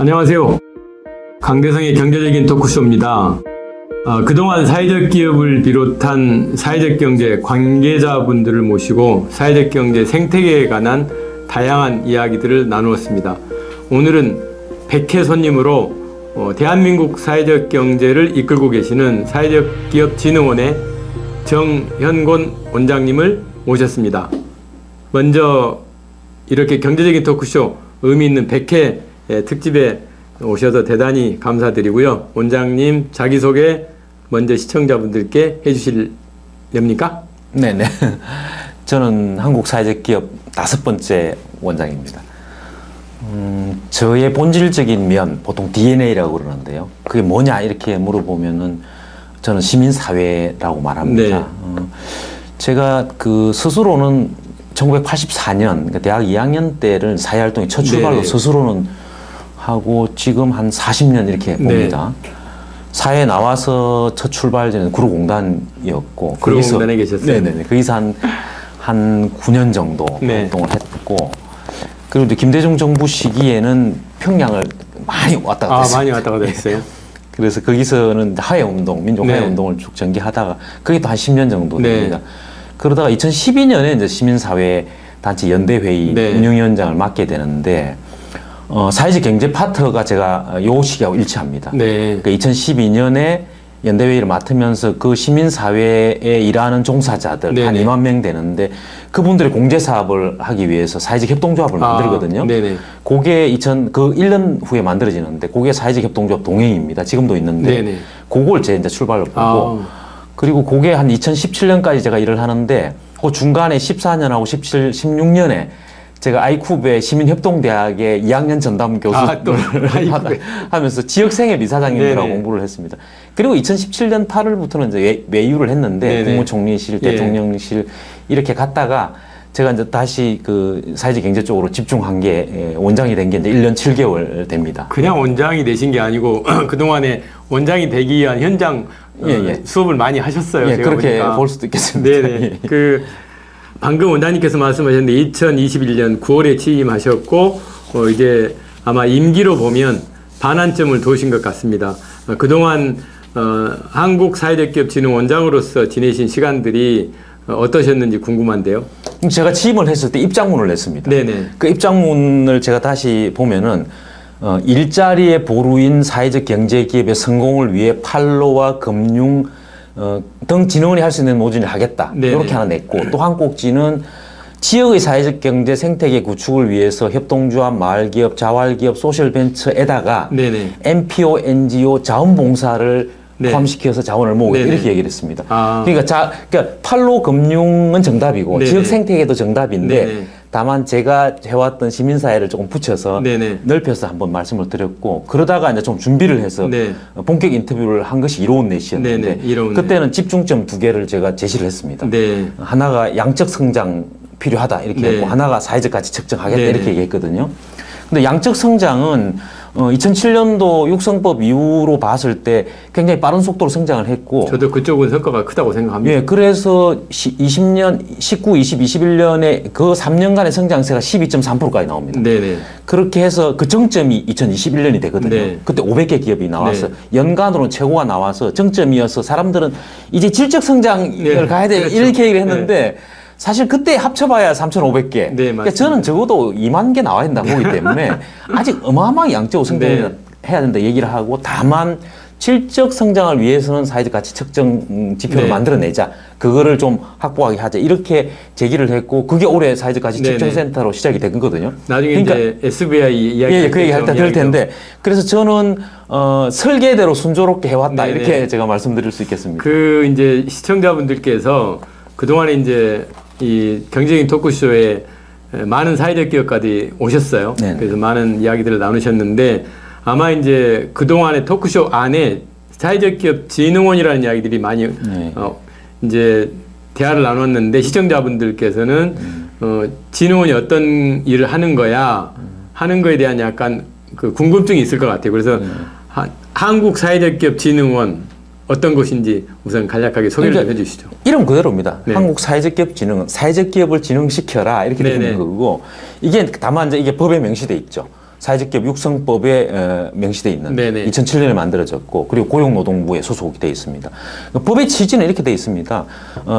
안녕하세요. 강대성의 경제적인 토크쇼입니다. 그동안 사회적 기업을 비롯한 사회적 경제 관계자분들을 모시고 사회적 경제 생태계에 관한 다양한 이야기들을 나누었습니다. 오늘은 백회 손님으로 대한민국 사회적 경제를 이끌고 계시는 사회적 기업진흥원의 정현곤 원장님을 모셨습니다. 먼저 이렇게 경제적인 토크쇼 의미 있는 100회 특집에 오셔서 대단히 감사드리고요. 원장님 자기소개 먼저 시청자분들께 해주실렵니까? 네네. 저는 한국사회적기업 5번째 원장입니다. 저의 본질적인 면, 보통 DNA라고 그러는데요. 그게 뭐냐 이렇게 물어보면은 저는 시민사회라고 말합니다. 네. 제가 스스로는 1984년, 그러니까 대학 2학년 때를 사회활동의 첫 출발로 스스로는 하고 지금 한 40년 이렇게 봅니다. 네. 사회에 나와서 첫 출발 전에는 구로공단이었고 구로공단에 계셨어요? 네네. 거기서 한 9년 정도 활동을 했고, 그리고 이제 김대중 정부 시기에는 평양을 많이 왔다 갔다 했어요. 많이 왔다 갔다 했어요? 그래서 거기서는 하해운동, 민족하해운동을 쭉 전개하다가 그게 또 한 10년 정도 됩니다. 그러다가 2012년에 이제 시민사회 단체 연대회의 운영위원장을 맡게 되는데, 사회적 경제 파트가 제가 요 시기하고 일치합니다. 그러니까 2012년에 연대회의를 맡으면서 그 시민사회에 일하는 종사자들 한 2만 명 되는데, 그분들의 공제사업을 하기 위해서 사회적 협동조합을 만들거든요. 그게 1년 후에 만들어지는데, 그게 사회적 협동조합 동행입니다. 지금도 있는데, 그걸 제 이제 출발로 보고, 그리고 그게 한 2017년까지 제가 일을 하는데, 그 중간에 14년하고 17, 16년에 제가 아이쿠베 시민협동대학의 2학년 전담 교수를 하면서 지역생협 이사장님들하고 공부를 했습니다. 그리고 2017년 8월부터는 이제 외유를 했는데, 국무총리실, 대통령실 이렇게 갔다가 제가 이제 다시 사회적 경제 쪽으로 집중한 게 원장이 된 게 이제 1년 7개월 됩니다. 그냥 원장이 되신 게 아니고 그동안에 원장이 되기 위한 현장 수업을 많이 하셨어요. 제가 그렇게 보니까. 볼 수도 있겠습니다. 방금 원장님께서 말씀하셨는데 2021년 9월에 취임하셨고 이제 아마 임기로 보면 반환점을 도신 것 같습니다. 그동안 한국사회적기업진흥원장으로서 지내신 시간들이 어떠셨는지 궁금한데요. 제가 취임을 했을 때 입장문을 냈습니다. 그 입장문을 제가 다시 보면은 일자리의 보루인 사회적 경제기업의 성공을 위해 판로와 금융 등 진흥원이 할 수 있는 모든을 하겠다. 이렇게 하나 냈고, 또 한 꼭지는 지역의 사회적 경제 생태계 구축을 위해서 협동조합, 마을기업, 자활기업, 소셜벤처에다가 NPO, NGO, 자원봉사를 포함시켜서 자원을 모으겠다. 이렇게 얘기를 했습니다. 그러니까 판로 금융은 정답이고 지역 생태계도 정답인데, 다만 제가 해왔던 시민사회를 조금 붙여서 넓혀서 한번 말씀을 드렸고, 그러다가 이제 좀 준비를 해서 본격 인터뷰를 한 것이 이로운 넷이었는데, 그때는 집중점 2개를 제가 제시를 했습니다. 하나가 양적 성장 필요하다 이렇게 했고, 하나가 사회적 가치 측정하겠다 이렇게 얘기했거든요. 근데 양적 성장은 2007년도 육성법 이후로 봤을 때 굉장히 빠른 속도로 성장을 했고, 저도 그쪽은 성과가 크다고 생각합니다. 그래서 20년, 19, 20, 21년에 그 3년간의 성장세가 12.3%까지 나옵니다. 그렇게 해서 그 정점이 2021년이 되거든요. 그때 500개 기업이 나와서 연간으로는 최고가 나와서 정점이어서 사람들은 이제 질적 성장을 가야 돼 이렇게 얘기를 했는데, 사실 그때 합쳐봐야 3,500개. 그러니까 저는 적어도 2만 개 나와야 된다고 보기 때문에 아직 어마어마하게 양적으로 성장해야 된다 얘기를 하고, 다만 질적 성장을 위해서는 사회적 가치 측정 지표를 만들어내자. 그거를 좀 확보하게 하자. 이렇게 제기를 했고, 그게 올해 사회적 가치 측정센터로 시작이 된 거거든요. 나중에 이제 SBI 이야기 그 얘기 할 때 될 텐데, 그래서 저는 설계대로 순조롭게 해왔다. 이렇게 제가 말씀드릴 수 있겠습니다. 이제 시청자분들께서 그동안에 이제 이 경제적인 토크쇼에 많은 사회적 기업가들이 오셨어요. 그래서 많은 이야기들을 나누셨는데, 아마 이제 그동안의 토크쇼 안에 사회적 기업 진흥원이라는 이야기들이 많이 이제 대화를 나눴는데, 시청자분들께서는 진흥원이 어떤 일을 하는 거야 하는 거에 대한 약간 궁금증이 있을 것 같아요. 그래서 한국 사회적 기업 진흥원 어떤 것인지 우선 간략하게 소개를 좀 해주시죠. 이름 그대로입니다. 한국 사회적 기업 진흥원, 사회적 기업을 진흥시켜라 이렇게 되는 거고, 이게 다만 이제 이게 법에 명시돼 있죠. 사회적 기업 육성법에 명시되어 있는 네네. 2007년에 만들어졌고 그리고 고용노동부에 소속이 되어 있습니다. 법의 취지는 이렇게 되어 있습니다.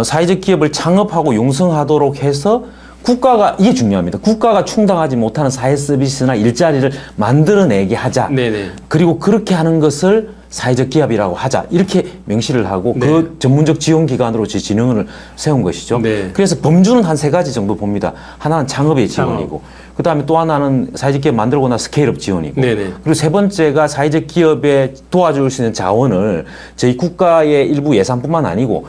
사회적 기업을 창업하고 육성하도록 해서 국가가 이게 중요합니다. 국가가 충당하지 못하는 사회 서비스나 일자리를 만들어내게 하자. 네네. 그리고 그렇게 하는 것을 사회적 기업이라고 하자. 이렇게 명시를 하고 네. 그 전문적 지원 기관으로 제 진흥을 세운 것이죠. 네. 그래서 범주는 한 3가지 정도 봅니다. 하나는 창업의 지원이고 그다음에 또 하나는 사회적 기업 만들고 나 스케일업 지원이고 네네. 그리고 3번째가 사회적 기업에 도와줄 수 있는 자원을 저희 국가의 일부 예산뿐만 아니고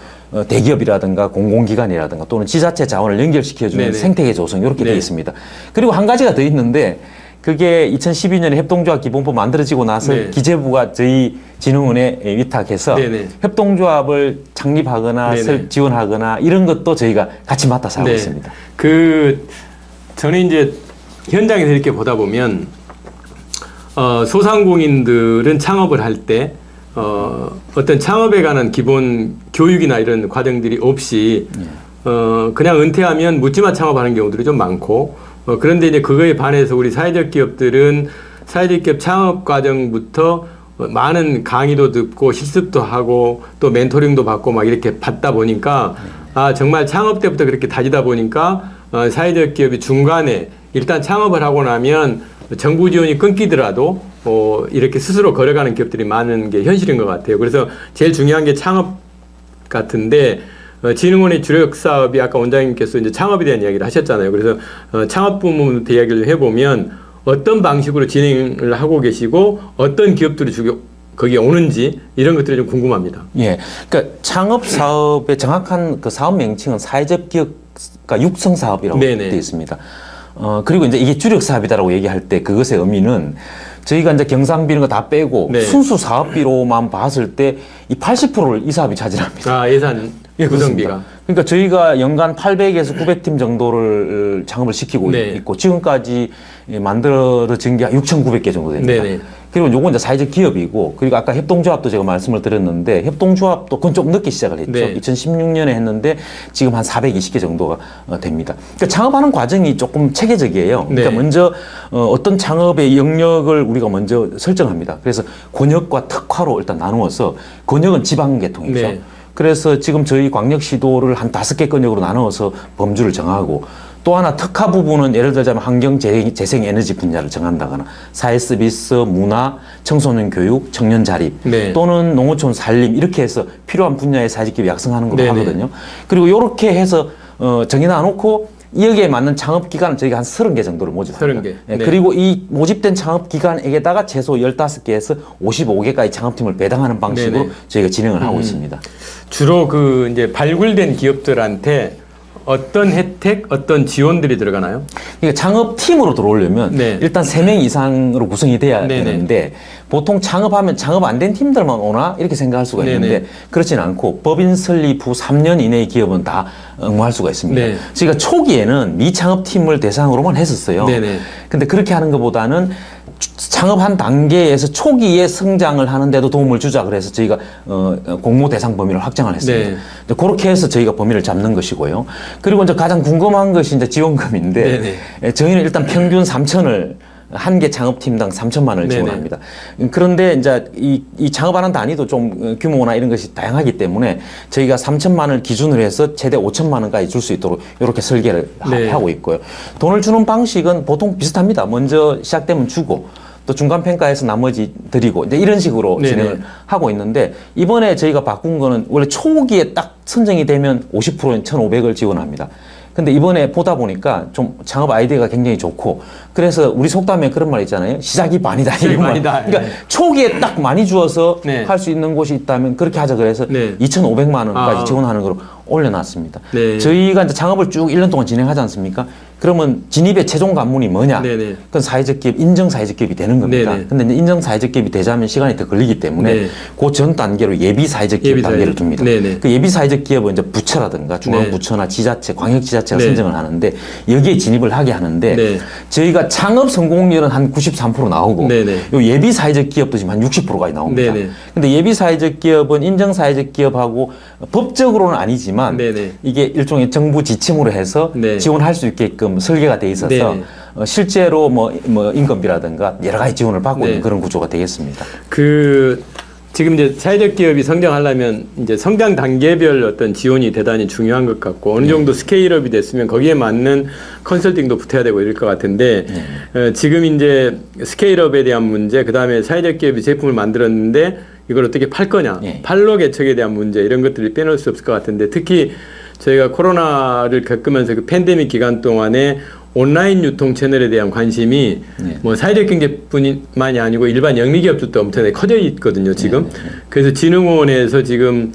대기업이라든가 공공기관이라든가 또는 지자체 자원을 연결시켜주는 네네. 생태계 조성 이렇게 네. 되어 있습니다. 그리고 한 가지가 더 있는데 그게 2012년에 협동조합 기본법 만들어지고 나서 네. 기재부가 저희 진흥원에 위탁해서 네네. 협동조합을 창립하거나 네네. 지원하거나 이런 것도 저희가 같이 맡아서 하고 네. 있습니다. 저는 이제 현장에서 이렇게 보다 보면 소상공인들은 창업을 할 때 어떤 창업에 관한 기본 교육이나 이런 과정들이 없이 그냥 은퇴하면 묻지마 창업하는 경우들이 좀 많고 그런데 이제 그거에 반해서 우리 사회적 기업들은 사회적 기업 창업 과정부터 많은 강의도 듣고 실습도 하고 또 멘토링도 받고 막 이렇게 받다 보니까 아 정말 창업 때부터 그렇게 다지다 보니까 사회적 기업이 중간에 일단 창업을 하고 나면 정부 지원이 끊기더라도 이렇게 스스로 걸어가는 기업들이 많은 게 현실인 것 같아요. 그래서 제일 중요한 게 창업 같은데 진흥원의 주력 사업이 아까 원장님께서 이제 창업에 대한 이야기를 하셨잖아요. 그래서 창업 부문부터 이야기를 해보면 어떤 방식으로 진행을 하고 계시고 어떤 기업들이 거기에 오는지 이런 것들이 좀 궁금합니다. 예, 그러니까 창업 사업의 정확한 그 사업 명칭은 사회적 기업 그러니까 육성 사업이라고 되어 있습니다. 그리고 이제 이게 주력 사업이다라고 얘기할 때 그것의 의미는 저희가 이제 경상비 이런 거 다 빼고 네. 순수 사업비로만 봤을 때 이 80%를 이 사업이 차지합니다. 아, 예산 구성비가. 그러니까 저희가 연간 800에서 900팀 정도를 창업을 시키고 네. 있고 지금까지 만들어진 게 6,900개 정도 됩니다. 네네. 그리고 요건 이제 사회적 기업이고 그리고 아까 협동조합도 제가 말씀을 드렸는데 협동조합도 그건 좀 늦게 시작을 했죠. 네. 2016년에 했는데 지금 한 420개 정도가 됩니다. 그러니까 창업하는 과정이 조금 체계적이에요. 그러니까 네. 먼저 어떤 창업의 영역을 우리가 먼저 설정합니다. 그래서 권역과 특화로 일단 나누어서 권역은 지방계통이죠. 네. 그래서 지금 저희 광역시도를 한 5개 권역으로 나누어서 범주를 정하고 또 하나 특화 부분은 예를 들자면 환경 재생 에너지 분야를 정한다거나 사회 서비스, 문화, 청소년 교육, 청년 자립 네. 또는 농어촌 살림 이렇게 해서 필요한 분야의 사회적 기업 약성하는 걸로 네네. 하거든요. 그리고 이렇게 해서 정해놔 놓고 여기에 맞는 창업 기간은 저희가 한 30개 정도를 모집합니다. 30개. 예, 네. 그리고 이 모집된 창업 기간에다가 최소 15개에서 55개까지 창업팀을 배당하는 방식으로 네네. 저희가 진행을 하고 있습니다. 주로 그 이제 발굴된 기업들한테 어떤 혜택, 어떤 지원들이 들어가나요? 그러니까 창업팀으로 들어오려면 네. 일단 3명 이상으로 구성이 돼야 네네. 되는데 보통 창업하면 창업 안 된 팀들만 오나 이렇게 생각할 수가 있는데 네네. 그렇지는 않고 법인 설립 후 3년 이내의 기업은 다 응모할 수가 있습니다. 네. 저희가 초기에는 미창업팀을 대상으로만 했었어요. 네네. 근데 그렇게 하는 것보다는 창업한 단계에서 초기에 성장을 하는데도 도움을 주자 그래서 저희가 공모 대상 범위를 확장을 했습니다. 네. 그렇게 해서 저희가 범위를 잡는 것이고요. 그리고 이제 가장 궁금한 것이 이제 지원금인데 저희는 일단 평균 3천을 한 개 창업팀당 3천만 원을 지원합니다. 그런데 이제 이 창업하는 단위도 좀 규모나 이런 것이 다양하기 때문에 저희가 3천만 원을 기준으로 해서 최대 5천만 원까지 줄 수 있도록 이렇게 설계를 하고 있고요. 돈을 주는 방식은 보통 비슷합니다. 먼저 시작되면 주고 또 중간 평가해서 나머지 드리고 이제 이런 식으로 진행을 하고 있는데 이번에 저희가 바꾼 거는 원래 초기에 딱 선정이 되면 50%인 1,500을 지원합니다. 근데 이번에 보다 보니까 좀 창업 아이디어가 굉장히 좋고 그래서 우리 속담에 그런 말 있잖아요. 시작이 반이다. 반이다. 그러니까 초기에 딱 많이 주어서 할 수 있는 곳이 있다면 그렇게 하자 그래서 2,500만 원까지 지원하는 걸로 올려놨습니다. 저희가 이제 창업을 쭉 1년 동안 진행하지 않습니까? 그러면 진입의 최종 관문이 뭐냐? 그건 사회적 기업, 인정 사회적 기업이 되는 겁니다. 근데 이제 인정 사회적 기업이 되자면 시간이 더 걸리기 때문에 그 전 단계로 예비 사회적 기업 단계를 둡니다. 그 예비 사회적 기업은 이제 부처라든가 중앙부처나 지자체, 광역지자체가 선정을 하는데 여기에 진입을 하게 하는데 저희가 창업 성공률은 한 93% 나오고 요 예비 사회적 기업도 지금 한 60%까지 나옵니다. 근데 예비 사회적 기업은 인정 사회적 기업하고 법적으로는 아니지만 이게 일종의 정부 지침으로 해서 지원할 수 있게끔 설계가 돼 있어서 실제로 뭐 인건비라든가 여러 가지 지원을 받고 있는 그런 구조가 되겠습니다. 지금 이제 사회적 기업이 성장하려면 이제 성장 단계별 어떤 지원이 대단히 중요한 것 같고 어느 정도 스케일업이 됐으면 거기에 맞는 컨설팅도 붙어야 되고 이럴 것 같은데 지금 이제 스케일업에 대한 문제, 그 다음에 사회적 기업이 제품을 만들었는데 이걸 어떻게 팔 거냐, 판로 개척에 대한 문제 이런 것들을 빼놓을 수 없을 것 같은데 특히 저희가 코로나를 겪으면서 그 팬데믹 기간 동안에 온라인 유통 채널에 대한 관심이 뭐 사회적 경제뿐만이 아니고 일반 영리기업들도 엄청나게 커져 있거든요, 지금. 그래서 진흥원에서 지금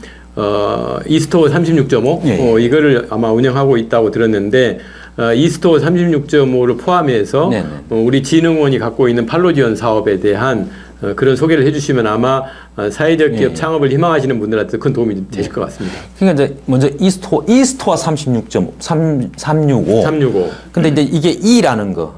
이스토어 36.5 이거를 아마 운영하고 있다고 들었는데 이스토어 36.5를 포함해서 우리 진흥원이 갖고 있는 판로 지원 사업에 대한 그런 소개를 해주시면 아마 사회적 기업 창업을 희망하시는 분들한테 큰 도움이 되실 것 같습니다. 그러니까 이제 먼저 이스토어 36.5, 365. 근데 이제 이게 E라는 거,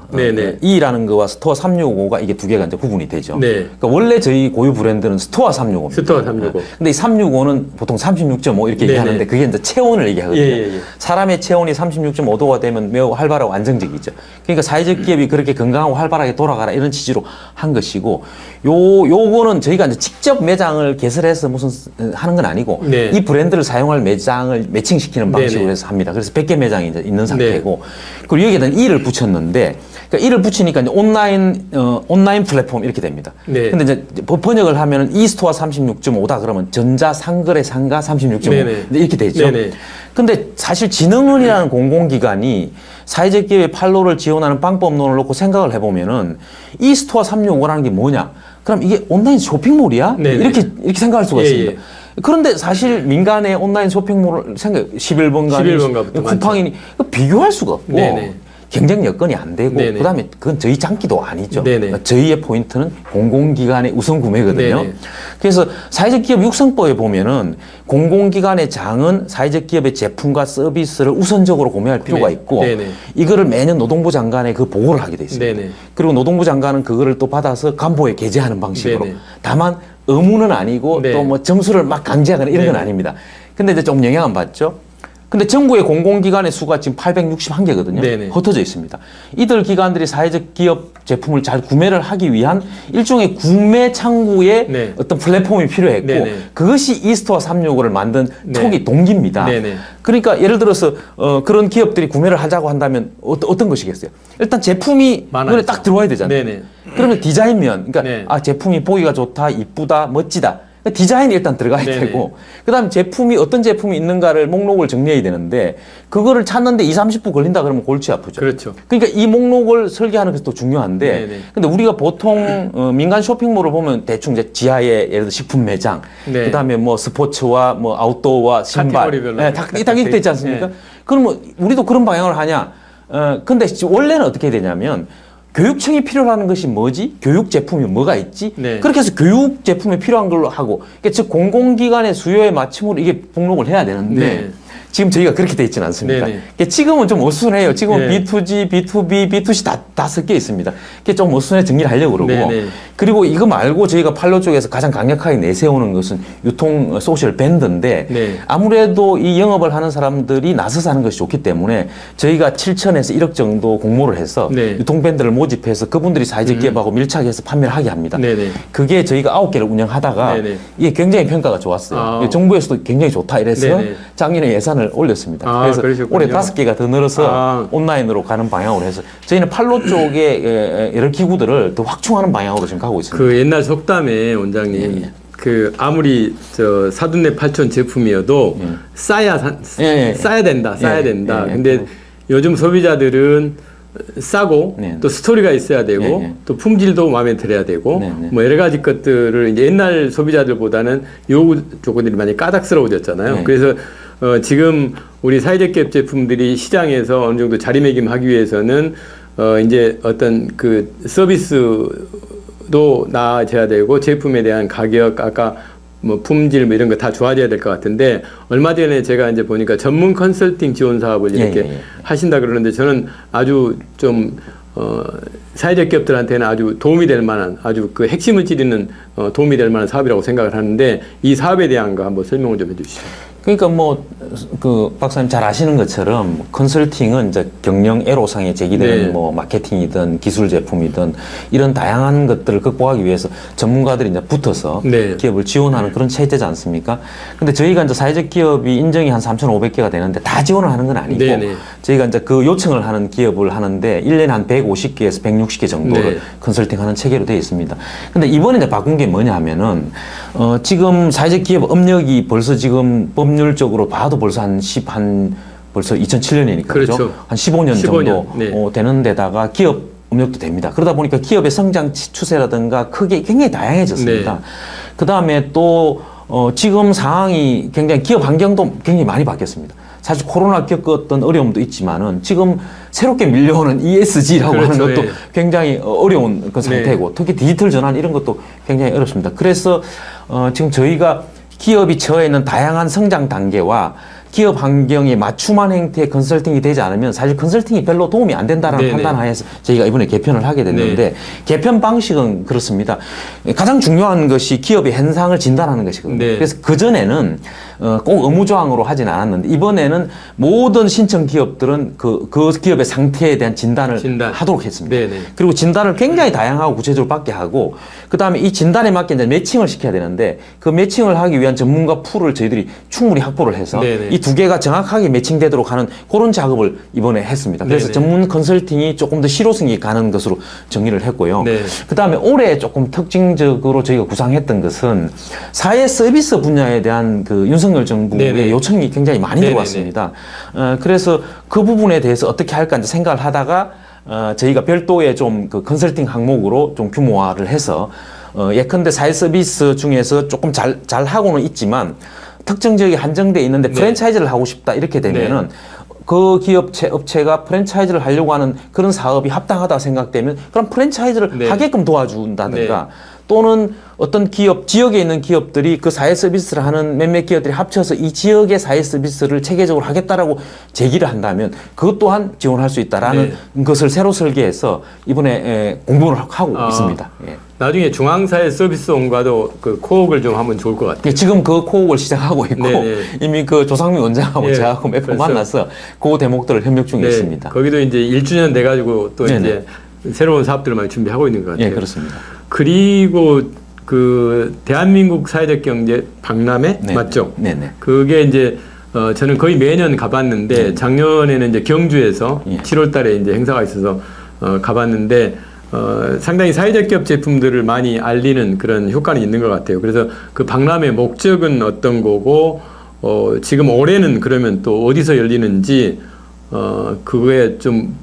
E라는 거와 스토어 365가 이게 두 개가 이제 구분이 되죠. 그러니까 원래 저희 고유 브랜드는 스토어 365입니다. 스토어 365. 근데 이 365는 보통 36.5 이렇게 얘기하는데 그게 이제 체온을 얘기하거든요. 사람의 체온이 36.5도가 되면 매우 활발하고 안정적이죠. 그러니까 사회적 기업이 그렇게 건강하고 활발하게 돌아가라 이런 취지로 한 것이고 요거는 저희가 이제 직접 매장을 개설해서 무슨 하는 건 아니고 이 브랜드를 사용할 매장을 매칭시키는 방식으로 해서 합니다. 그래서 100개 매장이 이제 있는 상태고 그리고 여기에다가 E를 붙였는데 그러니까 E를 붙이니까 이제 온라인 플랫폼 이렇게 됩니다. 근데 이제 번역을 하면은 이스토어 36.5다 그러면 전자 상거래 상가 36.5 이렇게 되죠. 근데 사실 진흥원이라는 공공기관이 사회적 기업의 판로를 지원하는 방법론을 놓고 생각을 해보면은 이스토어 365라는 게 뭐냐? 그럼 이게 온라인 쇼핑몰이야? 이렇게 생각할 수가 있습니다. 그런데 사실 민간의 온라인 쇼핑몰을 11번가 쿠팡이니 비교할 수가 없고 경쟁 여건이 안 되고 그다음에 그건 저희 장기도 아니죠. 저희의 포인트는 공공기관의 우선 구매거든요. 그래서 사회적 기업 육성법에 보면은 공공기관의 장은 사회적 기업의 제품과 서비스를 우선적으로 구매할 필요가 있고 이거를 매년 노동부 장관에 그 보고를 하게 돼 있습니다. 그리고 노동부 장관은 그거를 또 받아서 간부에 게재하는 방식으로 다만 의무는 아니고 또 뭐 점수를 막 강제하거나 이런 건 아닙니다. 근데 이제 좀 영향은 받죠. 근데 정부의 공공기관의 수가 지금 861개거든요. 흩어져 있습니다. 이들 기관들이 사회적 기업 제품을 잘 구매를 하기 위한 일종의 구매 창구의 어떤 플랫폼이 필요했고 그것이 이스토어 365를 만든 촉이 동기입니다. 그러니까 예를 들어서 그런 기업들이 구매를 하자고 한다면 어떤 것이겠어요? 일단 제품이 눈에 딱 들어와야 되잖아요. 그러면 디자인면 그러니까 제품이 보기가 좋다, 이쁘다, 멋지다. 디자인이 일단 들어가야 되고 그다음에 제품이 어떤 제품이 있는가를 목록을 정리해야 되는데 그거를 찾는데 20-30분 걸린다 그러면 골치 아프죠. 그러니까 이 목록을 설계하는 것도 중요한데 근데 우리가 보통 민간 쇼핑몰을 보면 대충 이제 지하에 예를 들어 식품 매장 그다음에 뭐 스포츠와 뭐 아웃도어와 신발 딱 이렇게 돼 있지 않습니까? 그러면 우리도 그런 방향을 하냐? 근데 원래는 어떻게 해야 되냐면 교육청이 필요로 하는 것이 뭐지? 교육 제품이 뭐가 있지? 그렇게 해서 교육 제품이 필요한 걸로 하고, 그러니까 즉 공공기관의 수요에 맞춤으로 이게 등록을 해야 되는데 지금 저희가 그렇게 돼 있지는 않습니다. 그러니까 지금은 좀 어수선해요. 지금은 B2G, B2B, B2C 다 섞여 있습니다. 그게 좀 어수선해 정리를 하려고 그러고 그리고 이거 말고 저희가 판로 쪽에서 가장 강력하게 내세우는 것은 유통 소셜 밴드인데 아무래도 이 영업을 하는 사람들이 나서서 하는 것이 좋기 때문에 저희가 7천에서 1억 정도 공모를 해서 유통 밴드를 모집해서 그분들이 사회적 기업하고 밀착해서 판매를 하게 합니다. 그게 저희가 9개를 운영하다가 이게 굉장히 평가가 좋았어요. 정부에서도 굉장히 좋다 이래서 작년에 예산을 올렸습니다. 그래서 그러셨군요. 올해 5개가 더 늘어서 온라인으로 가는 방향으로 해서 저희는 판로 쪽에 여러 기구들을 더 확충하는 방향으로 지금 가고 있습니다. 그 옛날 속담에 원장님 그 아무리 저 사돈네 팔촌 제품이어도 싸야 된다. 근데 요즘 소비자들은 싸고 또 스토리가 있어야 되고 또 품질도 마음에 들어야 되고 뭐 여러 가지 것들을 이제 옛날 소비자들보다는 요구 조건들이 많이 까닥스러워졌잖아요. 그래서 지금 우리 사회적 기업 제품들이 시장에서 어느 정도 자리매김하기 위해서는 이제 어떤 그 서비스도 나아져야 되고 제품에 대한 가격, 아까 뭐 품질 뭐 이런 거 다 좋아져야 될 것 같은데 얼마 전에 제가 이제 보니까 전문 컨설팅 지원 사업을 이렇게 하신다 그러는데 저는 아주 좀 사회적 기업들한테는 아주 도움이 될 만한 아주 그 핵심을 찌르는 도움이 될 만한 사업이라고 생각을 하는데 이 사업에 대한 거 한번 설명을 좀 해주시죠. 그러니까 뭐 그 박사님 잘 아시는 것처럼 컨설팅은 이제 경영 애로상에 제기되는 네. 뭐 마케팅이든 기술 제품이든 이런 다양한 것들을 극복하기 위해서 전문가들이 이제 붙어서 네. 기업을 지원하는 그런 체제지 않습니까? 근데 저희가 이제 사회적 기업이 인정이 한 3,500개가 되는데 다 지원을 하는 건 아니고 네. 저희가 이제 그 요청을 하는 기업을 하는데 1년에 한 150개에서 160개 정도를 네. 컨설팅하는 체계로 되어 있습니다. 근데 이번에 이제 바꾼 게 뭐냐 하면은 지금 사회적 기업 업력이 벌써 지금 법률적으로 봐도 벌써 벌써 2007년이니까 그렇죠. 한 15년 정도 네. 되는 데다가 기업 업력도 됩니다. 그러다 보니까 기업의 성장 추세라든가 크게 굉장히 다양해졌습니다. 네. 그 다음에 또 지금 상황이 굉장히 기업 환경도 굉장히 많이 바뀌었습니다. 사실 코로나 겪었던 어려움도 있지만은 지금 새롭게 밀려오는 ESG라고 그렇죠. 하는 것도 예. 굉장히 어려운 그 상태고 특히 디지털 전환 이런 것도 굉장히 어렵습니다. 그래서 지금 저희가 기업이 처해 있는 다양한 성장 단계와 기업 환경에 맞춤한 형태의 컨설팅이 되지 않으면 사실 컨설팅이 별로 도움이 안 된다는 네네. 판단 하에서 저희가 이번에 개편을 하게 됐는데 네. 개편 방식은 그렇습니다. 가장 중요한 것이 기업의 현상을 진단하는 것이거든요. 네. 그래서 그전에는 꼭 의무조항으로 하진 않았는데 이번에는 모든 신청 기업들은 그 기업의 상태에 대한 진단을 하도록 했습니다. 네네. 그리고 진단을 굉장히 다양하고 구체적으로 받게 하고 그다음에 이 진단에 맞게 이제 매칭을 시켜야 되는데 그 매칭을 하기 위한 전문가 풀을 저희들이 충분히 확보를 해서 네네. 이 두 개가 정확하게 매칭되도록 하는 그런 작업을 이번에 했습니다. 그래서 네네. 전문 컨설팅이 조금 더 실효성이 가는 것으로 정리를 했고요. 네. 그다음에 올해 조금 특징적으로 저희가 구상했던 것은 사회 서비스 분야에 대한 그 윤석열 정부의 네네. 요청이 굉장히 많이 네네네. 들어왔습니다. 그래서 그 부분에 대해서 어떻게 할까 이제 생각을 하다가 저희가 별도의 좀 그 컨설팅 항목으로 좀 규모화를 해서 예컨대 사회 서비스 중에서 조금 잘 하고는 있지만 특정 지역에 한정돼 있는데 프랜차이즈를 하고 싶다 이렇게 되면은 그 업체가 프랜차이즈를 하려고 하는 그런 사업이 합당하다 생각되면 그럼 프랜차이즈를 하게끔 도와준다든가 또는 어떤 지역에 있는 기업들이 그 사회 서비스를 하는 몇몇 기업들이 합쳐서 이 지역의 사회 서비스를 체계적으로 하겠다라고 제기를 한다면 그것 또한 지원할 수 있다라는 것을 새로 설계해서 이번에 공부를 하고 있습니다. 예. 나중에 중앙사회 서비스원과도 그 코업을 좀 하면 좋을 것 같아요. 지금 그 코업을 시작하고 있고 네네. 이미 그 조상민 원장하고 저하고 몇 번 만나서 그 대목들을 협력 중에 있습니다. 거기도 이제 1주년 돼가지고 또 네네. 이제 새로운 사업들을 많이 준비하고 있는 것 같아요. 예, 그렇습니다. 그리고 그 대한민국 사회적 경제 박람회 맞죠? 네네. 그게 이제 저는 거의 매년 가봤는데 작년에는 이제 경주에서 7월달에 이제 행사가 있어서 가봤는데 상당히 사회적 기업 제품들을 많이 알리는 그런 효과는 있는 것 같아요. 그래서 그 박람회 목적은 어떤 거고 지금 올해는 그러면 또 어디서 열리는지 그거에 좀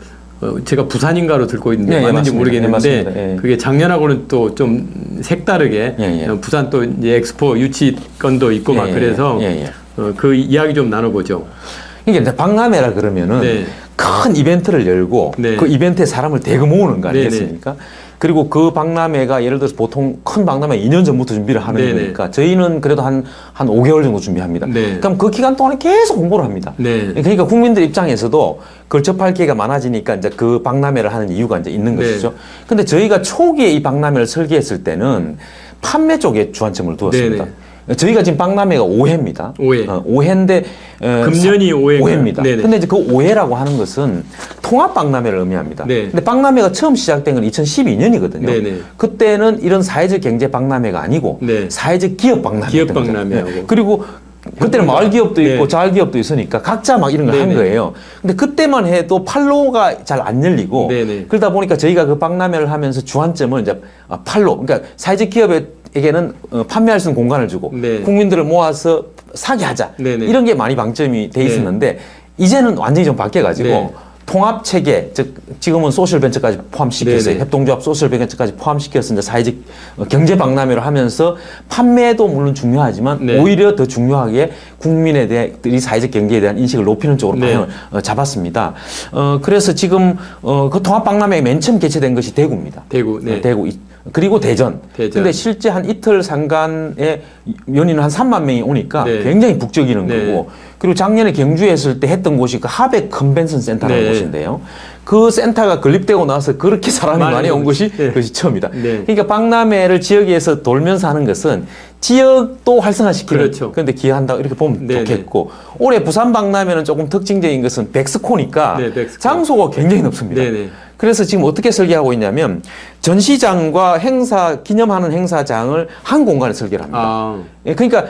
제가 부산인가로 들고 있는데 맞는지 모르겠는데 그게 작년하고는 또 좀 색다르게 부산 또 이제 엑스포 유치권도 있고 막 그래서 그 이야기 좀 나눠보죠. 이게 이제 박람회라 그러면은 큰 이벤트를 열고 그 이벤트에 사람을 대거 모으는 거 아니겠습니까? 그리고 그 박람회가 예를 들어서 보통 큰 박람회 2년 전부터 준비를 하는 거니까 저희는 그래도 한 5개월 정도 준비합니다. 그럼 그 기간 동안에 계속 홍보를 합니다. 그러니까 국민들 입장에서도 그걸 접할 기회가 많아지니까 이제 그 박람회를 하는 이유가 이제 있는 것이죠. 근데 저희가 초기에 이 박람회를 설계했을 때는 판매 쪽에 주안점을 두었습니다. 저희가 지금 박람회가 5회입니다. 5회인데 금년이 5회입니다. 근데 이제 그 5회라고 하는 것은 통합 박람회를 의미합니다. 근데 박람회가 처음 시작된 건 2012년이거든요. 그때는 이런 사회적 경제 박람회가 아니고 사회적 기업 박람회. 기업 박람회하고. 그리고 그때는 마을 기업도 있고 자활 기업도 있으니까 각자 막 이런 걸 한 거예요. 근데 그때만 해도 판로가 잘 안 열리고 그러다 보니까 저희가 그 박람회를 하면서 주안점을 이제 판로, 그러니까 사회적 기업에게는 판매할 수 있는 공간을 주고 국민들을 모아서 사게 하자 이런 게 많이 방점이 돼 있었는데 이제는 완전히 좀 바뀌어가지고 통합 체계, 즉 지금은 소셜 벤처까지 포함시켜서 협동조합 소셜 벤처까지 포함시켜서 이제 사회적 경제 박람회를 하면서 판매도 물론 중요하지만 오히려 더 중요하게 국민에 대한 이 사회적 경제에 대한 인식을 높이는 쪽으로 방향을 잡았습니다. 그래서 지금 그 통합 박람회 맨 처음 개최된 것이 대구입니다. 대구. 그리고 대전. 근데 실제 한 이틀 상간에 연인은 한 3만 명이 오니까 굉장히 북적이는 거고 그리고 작년에 경주에 했을 때 했던 곳이 그 하백 컨벤션 센터라는 곳인데요. 그 센터가 건립되고 나서 그렇게 사람이 많이 온 것이 그것이 처음이다. 그러니까 박람회를 지역에서 돌면서 하는 것은 지역도 활성화시키는 그렇죠. 그런데 기여한다 이렇게 보면 좋겠고 올해 부산 박람회는 조금 특징적인 것은 백스코니까 백스코. 장소가 굉장히 높습니다. 그래서 지금 어떻게 설계하고 있냐면 전시장과 행사 기념하는 행사장을 한 공간에 설계를 합니다. 그러니까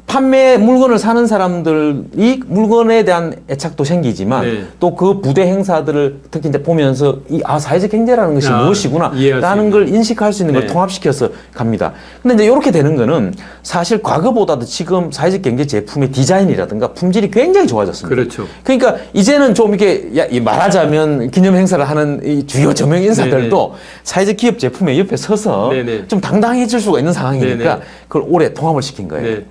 판매 물건을 사는 사람들이 물건에 대한 애착도 생기지만 또 그 부대 행사들을 특히 이제 보면서 사회적 경제라는 것이 무엇이구나 라는 걸 인식할 수 있는 걸 통합시켜서 갑니다. 근데 이제 이렇게 되는 거는 사실 과거보다도 지금 사회적 경제 제품의 디자인이라든가 품질이 굉장히 좋아졌습니다. 그렇죠. 그러니까 이제는 좀 이렇게 말하자면 기념 행사를 하는 이 주요 저명 인사들도 사회적 기업 제품의 옆에 서서 좀 당당해질 수가 있는 상황이니까 그걸 올해 통합을 시킨 거예요.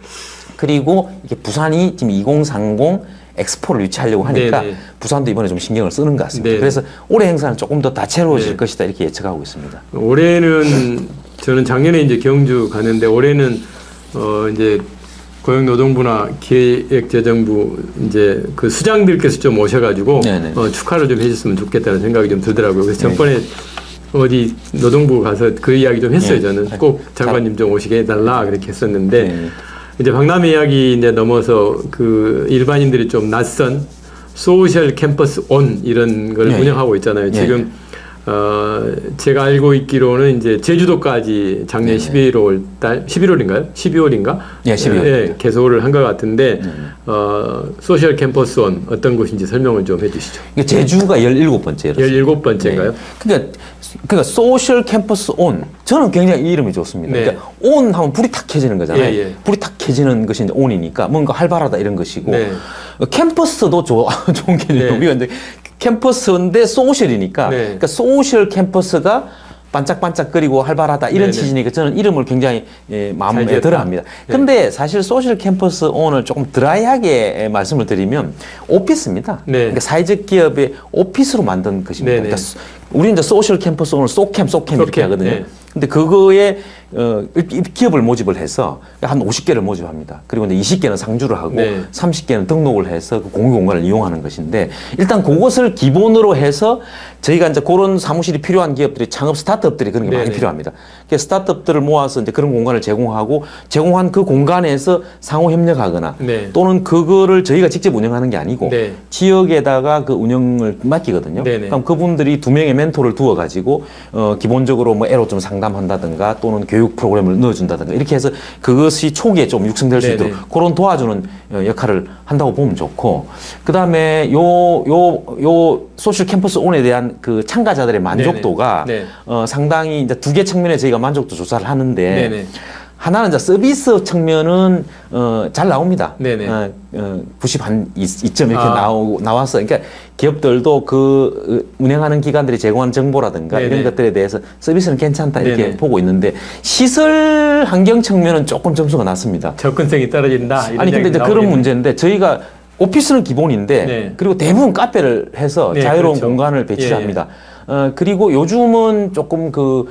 그리고 이게 부산이 지금 2030 엑스포를 유치하려고 하니까 부산도 이번에 좀 신경을 쓰는 것 같습니다. 그래서 올해 행사는 조금 더 다채로워질 것이다 이렇게 예측하고 있습니다. 올해는 저는 작년에 이제 경주 갔는데 올해는 이제 고용노동부나 기획재정부 이제 그 수장들께서 좀 오셔가지고 축하를 좀 해줬으면 좋겠다는 생각이 좀 들더라고요. 그래서 전번에 어디 노동부 가서 그 이야기 좀 했어요. 저는 꼭 장관님 좀 오시게 해달라 그렇게 했었는데. 이제 박람회 이야기 이제 넘어서 그 일반인들이 좀 낯선 소셜 캠퍼스 온 이런 걸 운영하고 있잖아요. 지금 제가 알고 있기로는 이제 제주도까지 작년 11월인가요? 12월인가? 12월. 개소를 한 것 같은데 소셜 캠퍼스 온 어떤 곳인지 설명을 좀 해주시죠. 제주가 17번째로. 17번째인가요? 그러니까 소셜 캠퍼스 온 저는 굉장히 이 이름이 좋습니다. 그러니까 온 하면 불이 탁 켜지는 거잖아요. 불이 탁 켜지는 것이 이제 온이니까 뭔가 활발하다 이런 것이고 캠퍼스도 좋은 개념이고 이제 캠퍼스인데 소셜이니까 그러니까 소셜 캠퍼스가 반짝반짝거리고 활발하다 이런 취지니까 저는 이름을 굉장히 마음에 들어합니다. 근데 사실 소셜 캠퍼스 온을 조금 드라이하게 말씀을 드리면 오피스입니다. 그러니까 사회적 기업의 오피스로 만든 것입니다. 그러니까 우리는 이제 소셜 캠퍼스 온을 소캠 이렇게 하거든요. 근데 그거에 기업을 모집을 해서 한 50개를 모집합니다. 그리고 이제 20개는 상주를 하고 30개는 등록을 해서 그 공유 공간을 이용하는 것인데 일단 그것을 기본으로 해서 저희가 이제 그런 사무실이 필요한 기업들이 창업 스타트업들이 그런 게 많이 필요합니다. 그래서 스타트업들을 모아서 이제 그런 공간을 제공하고 제공한 그 공간에서 상호 협력하거나 또는 그거를 저희가 직접 운영하는 게 아니고 지역에다가 그 운영을 맡기거든요. 그럼 그분들이 2명의 멘토를 두어 가지고 기본적으로 뭐 애로 좀 상담한다든가 또는 교육 프로그램을 넣어준다든가 이렇게 해서 그것이 초기에 좀 육성될 수 있도록 그런 도와주는 역할을 한다고 보면 좋고 그 다음에 요 소셜 캠퍼스 온에 대한 그 참가자들의 만족도가 상당히 이제 2개 측면에 저희가 만족도 조사를 하는데 하나는 이제 서비스 측면은 잘 나옵니다. 92점 이렇게 나왔어. 그러니까 기업들도 그 운영하는 기관들이 제공하는 정보라든가 이런 것들에 대해서 서비스는 괜찮다 이렇게 보고 있는데 시설 환경 측면은 조금 점수가 낮습니다. 접근성이 떨어진다. 아니 근데 이제 그런 문제인데 저희가 오피스는 기본인데 그리고 대부분 카페를 해서 자유로운 공간을 배치합니다. 그리고 요즘은 조금 그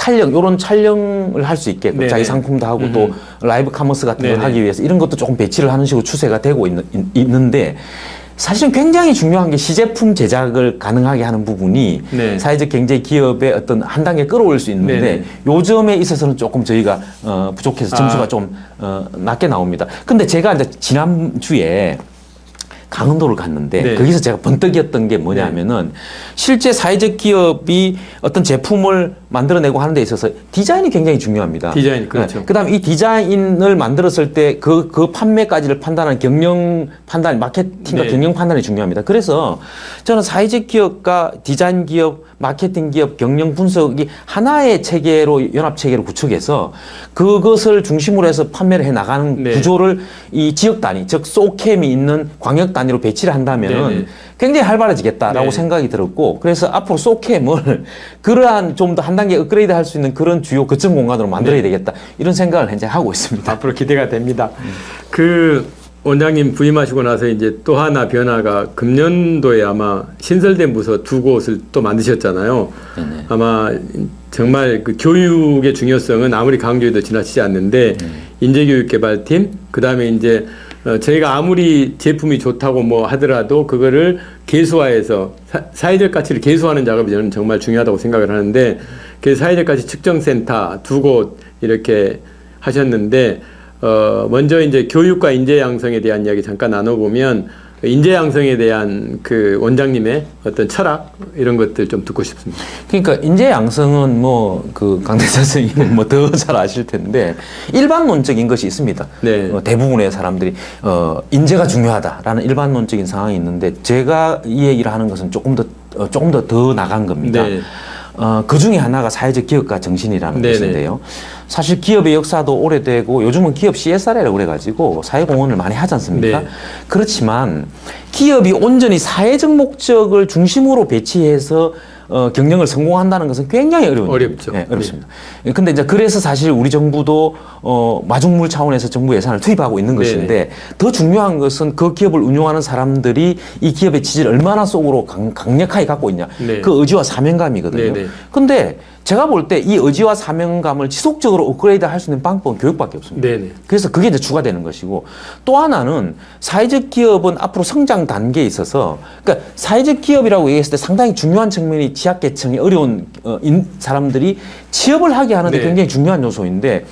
요런 촬영을 할 수 있게 자기 상품도 하고 또 라이브 커머스 같은 걸 하기 위해서 이런 것도 조금 배치를 하는 식으로 추세가 되고 있는데 사실은 굉장히 중요한 게 시제품 제작을 가능하게 하는 부분이 사회적 경제 기업의 어떤 한 단계 끌어올 수 있는데 요 점에 있어서는 조금 저희가 부족해서 점수가 좀 낮게 나옵니다. 근데 제가 이제 지난주에 강원도를 갔는데 거기서 제가 번뜩이었던 게 뭐냐면은 실제 사회적 기업이 어떤 제품을 만들어내고 하는 데 있어서 디자인이 굉장히 중요합니다. 디자인, 그렇죠. 그다음에 이 디자인을 만들었을 때 그 판매까지를 판단하는 경영 판단, 마케팅과 경영 판단이 중요합니다. 그래서 저는 사회적 기업과 디자인 기업, 마케팅 기업, 경영 분석이 하나의 체계로 연합 체계로 구축해서 그것을 중심으로 해서 판매를 해 나가는 구조를 이 지역 단위, 즉 소캠이 있는 광역 단위로 배치를 한다면은 굉장히 활발해지겠다라고 생각이 들었고 그래서 앞으로 소캠을 그러한 좀 더 한 단계 업그레이드 할 수 있는 그런 주요 거점 공간으로 만들어야 되겠다 이런 생각을 현재 하고 있습니다. 앞으로 기대가 됩니다. 그 원장님 부임하시고 나서 이제 또 하나 변화가 금년도에 아마 신설된 부서 2곳을 또 만드셨잖아요. 아마 정말 그 교육의 중요성은 아무리 강조해도 지나치지 않는데 인재교육개발팀, 그 다음에 이제 저희가 아무리 제품이 좋다고 뭐 하더라도 그거를 계수화해서 사회적 가치를 계수하는 작업이 저는 정말 중요하다고 생각을 하는데, 그 사회적 가치 측정센터 2곳 이렇게 하셨는데, 먼저 이제 교육과 인재 양성에 대한 이야기 잠깐 나눠보면, 인재 양성에 대한 그 원장님의 어떤 철학 이런 것들 좀 듣고 싶습니다. 그러니까 인재 양성은 뭐 그 강대찬 선생님은 뭐 더 잘 아실 텐데 일반론적인 것이 있습니다. 네. 대부분의 사람들이 인재가 중요하다라는 일반론적인 상황이 있는데, 제가 이 얘기를 하는 것은 조금 더 나간 겁니다. 네. 그 중에 하나가 사회적 기업가 정신이라는 네네. 것인데요. 사실 기업의 역사도 오래되고 요즘은 기업 CSR이라고 그래가지고 사회공헌을 많이 하지 않습니까? 네. 그렇지만 기업이 온전히 사회적 목적을 중심으로 배치해서 경영을 성공한다는 것은 굉장히 어렵죠. 네, 어렵습니다. 네. 근데 이제 그래서 사실 우리 정부도 마중물 차원에서 정부 예산을 투입하고 있는 것인데, 네네. 더 중요한 것은 그 기업을 운영하는 사람들이 이 기업의 지지를 얼마나 속으로 강력하게 갖고 있냐. 네. 그 의지와 사명감이거든요. 네네. 근데 제가 볼 때 이 의지와 사명감을 지속적으로 업그레이드 할 수 있는 방법은 교육밖에 없습니다. 네네. 그래서 그게 이제 주가 되는 것이고, 또 하나는 사회적 기업은 앞으로 성장 단계에 있어서, 그러니까 사회적 기업이라고 얘기했을 때 상당히 중요한 측면이 취약계층이 어려운 사람들이 취업을 하게 하는 데 네. 굉장히 중요한 요소인데,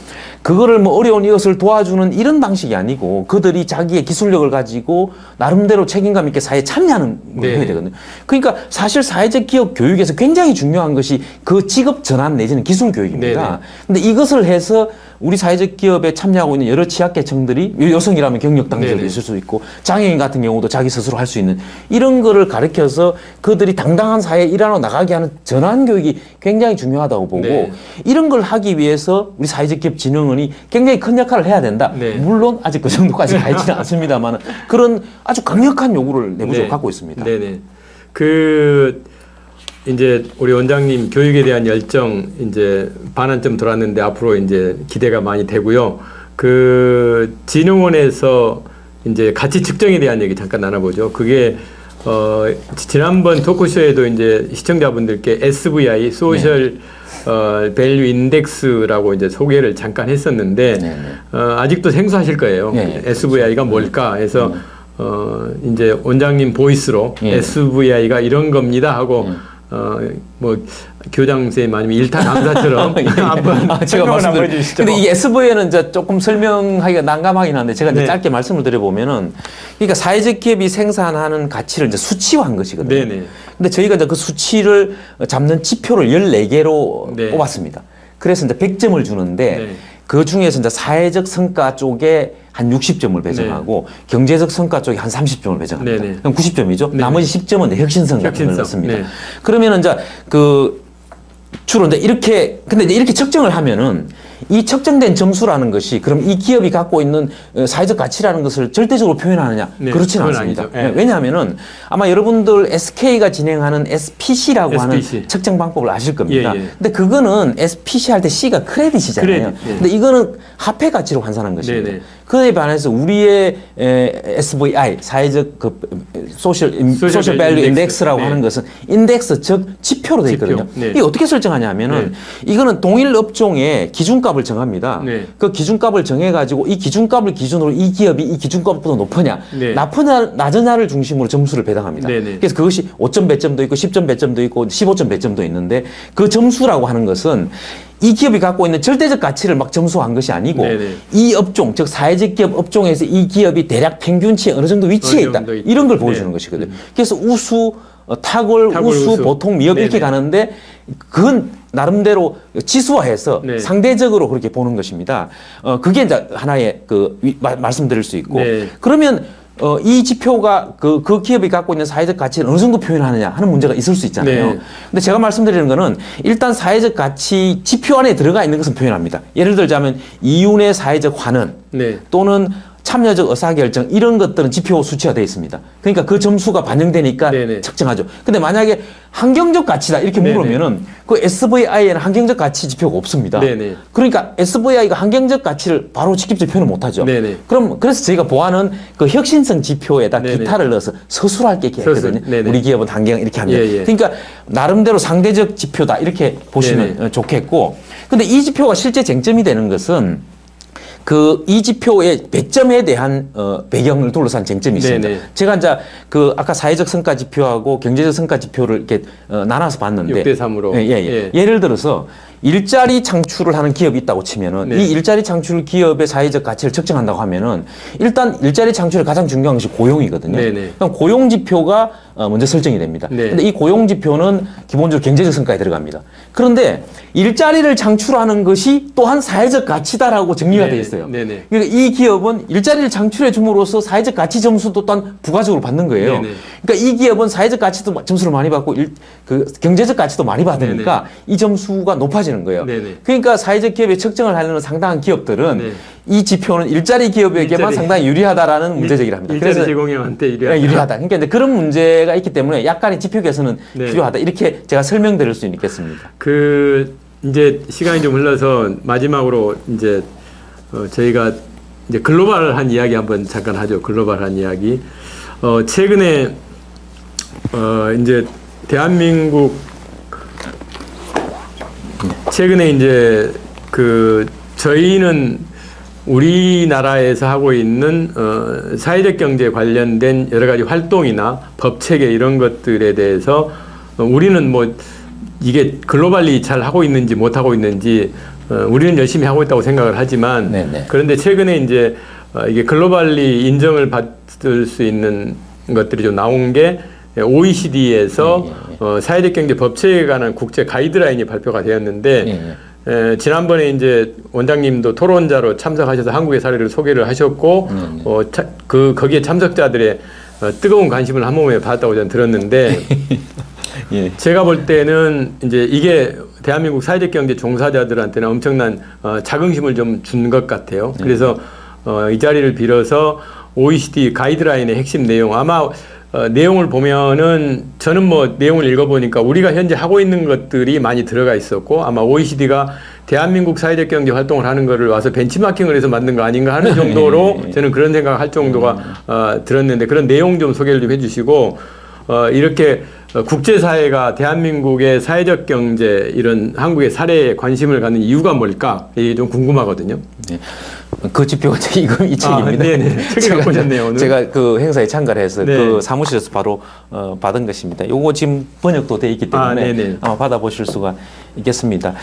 그거를 뭐 어려운 이것을 도와주는 이런 방식이 아니고 그들이 자기의 기술력을 가지고 나름대로 책임감 있게 사회에 참여하는 걸 네. 해야 되거든요. 그러니까 사실 사회적 기업 교육에서 굉장히 중요한 것이 그 직업 전환 내지는 기술 교육입니다. 네. 근데 이것을 해서 우리 사회적 기업에 참여하고 있는 여러 취약계층들이, 여성이라면 경력 당직도 네네. 있을 수 있고 장애인 같은 경우도 자기 스스로 할 수 있는 이런 거를 가르쳐서 그들이 당당한 사회에 일하러 나가게 하는 전환 교육이 굉장히 중요하다고 보고, 네. 이런 걸 하기 위해서 우리 사회적 기업 진흥원이 굉장히 큰 역할을 해야 된다. 네. 물론 아직 그 정도까지 가 있지는 않습니다만 그런 아주 강력한 요구를 내부적으로 네. 갖고 있습니다. 네네. 이제 우리 원장님 교육에 대한 열정 이제 반환점 돌았는데 앞으로 이제 기대가 많이 되고요. 그 진흥원에서 이제 가치 측정에 대한 얘기 잠깐 나눠보죠. 그게 지난번 토크쇼에도 이제 시청자분들께 SVI 소셜 밸류 인덱스라고 이제 소개를 잠깐 했었는데 아직도 생소하실 거예요. SVI가 뭘까 해서 이제 원장님 보이스로 SVI가 이런 겁니다 하고 뭐 교장 선생님 아니면 일타 강사처럼 한번 제가 한번 해주시죠. 근데 이 SV에는 이제 조금 설명하기가 난감하긴 한데 제가 이제 네. 짧게 말씀을 드려보면은, 그러니까 사회적 기업이 생산하는 가치를 이제 수치화한 것이거든요. 네네. 근데 저희가 이제 그 수치를 잡는 지표를 14개로 네. 뽑았습니다. 그래서 이제 100점을 주는데 네. 그 중에서 이제 사회적 성과 쪽에 한 60점을 배정하고 경제적 성과 쪽에 한 30점을 배정합니다. 네네. 그럼 90점이죠. 네네. 나머지 10점은 이제 혁신성 같은 걸 혁신성. 넣습니다. 네. 그러면 이제 주로 이제 이렇게, 근데 이제 이렇게 측정을 하면은 이 측정된 점수라는 것이 그럼 이 기업이 갖고 있는 사회적 가치라는 것을 절대적으로 표현하느냐? 네, 그렇지는 그건 않습니다. 아니죠. 네. 왜냐하면은 아마 여러분들 SK가 진행하는 SPC라고 하는 SPC. 측정 방법을 아실 겁니다. 예, 예. 근데 그거는 SPC 할 때 C가 크레딧이잖아요. 크레딧, 예. 근데 이거는 화폐 가치로 환산한 것입니다. 네네. 그에 반해서 우리의 SVI, 사회적 소셜 밸류 인덱스. 인덱스라고 네. 하는 것은 인덱스 즉 지표로 되어 있거든요. 네. 이게 어떻게 설정하냐면은 이거는 동일 업종의 기준값을 정합니다. 네. 그 기준값을 정해가지고 이 기준값을 기준으로 이 기업이 이 기준값보다 높으냐, 네. 낮으냐를 중심으로 점수를 배당합니다. 네, 네. 그래서 그것이 5점 배점도 있고 10점 배점도 있고 15점 배점도 있는데, 그 점수라고 하는 것은 이 기업이 갖고 있는 절대적 가치를 막 점수한 것이 아니고 네네. 이 업종, 즉 사회적 기업 업종에서 이 기업이 대략 평균치에 어느 정도 위치해 어느 있다. 정도 있다. 이런 걸 보여주는 네. 것이거든요. 그래서 우수, 탁월, 우수, 우수. 보통, 미업 이렇게 네네. 가는데 그건 나름대로 지수화해서 네. 상대적으로 그렇게 보는 것입니다. 그게 이제 하나의 말씀드릴 수 있고, 네. 그러면 이 지표가 그 기업이 갖고 있는 사회적 가치를 어느 정도 표현하느냐 하는 문제가 있을 수 있잖아요. 네. 근데 제가 말씀드리는 거는 일단 사회적 가치 지표 안에 들어가 있는 것은 표현합니다. 예를 들자면 이윤의 사회적 환원 네. 또는 참여적 의사결정 이런 것들은 지표 수치화되어 있습니다. 그러니까 그 점수가 반영되니까 네네. 측정하죠. 근데 만약에 환경적 가치다 이렇게 네네. 물으면은 그 SVI에는 환경적 가치 지표가 없습니다. 네네. 그러니까 SVI가 환경적 가치를 바로 직접적으로 표현을 못하죠. 네네. 그래서 저희가 보아하는 그 혁신성 지표에다 네네. 기타를 넣어서 서술할 게 했거든요. 네네. 우리 기업은 환경 이렇게 합니다. 예, 예. 그러니까 나름대로 상대적 지표다 이렇게 보시면 네네. 좋겠고, 근데 이 지표가 실제 쟁점이 되는 것은 이 지표의 배점에 대한 배경을 둘러싼 쟁점이 있습니다. 네네. 제가 이제 아까 사회적 성과 지표하고 경제적 성과 지표를 이렇게 나눠서 봤는데 6대3으로. 예를 들어서 일자리 창출을 하는 기업이 있다고 치면은 네. 이 일자리 창출 기업의 사회적 가치를 측정한다고 하면은 일단 일자리 창출에 가장 중요한 것이 고용이거든요. 네네. 그럼 고용 지표가 먼저 설정이 됩니다. 네. 근데 이 고용 지표는 기본적으로 경제적 성과에 들어갑니다. 그런데 일자리를 창출하는 것이 또한 사회적 가치다라고 정리가 되어 있어요. 네네. 그러니까 이 기업은 일자리를 창출해 줌으로써 사회적 가치 점수도 또한 부가적으로 받는 거예요. 네네. 그러니까 이 기업은 사회적 가치도 점수를 많이 받고 경제적 가치도 많이 받으니까 이 점수가 높아지는 거예요. 네네. 그러니까 사회적 기업에 측정을 하려는 상당한 기업들은 네. 이 지표는 일자리 기업에게만 상당히 유리하다라는 문제 제기를 합니다. 일자리 제공형한테 유리하다. 그러니까 이제 그런 문제가 있기 때문에 약간의 지표 개선은 네. 필요하다. 이렇게 제가 설명드릴 수 있겠습니다. 이제 시간이 좀 흘러서 마지막으로 이제 저희가 이제 글로벌한 이야기 한번 잠깐 하죠. 글로벌한 이야기. 최근에 이제 대한민국 최근에 이제 저희는 우리나라에서 하고 있는 사회적 경제 관련된 여러 가지 활동이나 법 체계 이런 것들에 대해서 우리는 뭐 이게 글로벌리 잘 하고 있는지 못 하고 있는지 우리는 열심히 하고 있다고 생각을 하지만 네네. 그런데 최근에 이제 이게 글로벌리 인정을 받을 수 있는 것들이 좀 나온 게 OECD에서 사회적 경제 법 체계에 관한 국제 가이드라인이 발표가 되었는데 지난번에 이제 원장님도 토론자로 참석하셔서 한국의 사례를 소개를 하셨고 거기에 참석자들의 뜨거운 관심을 한 몸에 받았다고 저는 들었는데 예. 제가 볼 때는 이제 이게 대한민국 사회적 경제 종사자들한테는 엄청난 자긍심을 좀 준 것 같아요. 그래서 이 자리를 빌어서 OECD 가이드라인의 핵심 내용 아마 내용을 보면은 저는 뭐 내용을 읽어보니까 우리가 현재 하고 있는 것들이 많이 들어가 있었고 아마 OECD가 대한민국 사회적 경제 활동을 하는 거를 와서 벤치마킹을 해서 만든 거 아닌가 하는 정도로 저는 그런 생각을 할 정도가 들었는데 그런 내용 좀 소개를 좀 해주시고 이렇게 국제사회가 대한민국의 사회적 경제 이런 한국의 사례에 관심을 갖는 이유가 뭘까 이게 좀 궁금하거든요. 네. 그 지표가 이 책입니다. 네네. 책을 갖고 오셨네요, 오늘. 제가 그 행사에 참가를 해서 네. 그 사무실에서 바로 받은 것입니다. 요거 지금 번역도 돼 있기 때문에 아마 받아보실 수가 있겠습니다.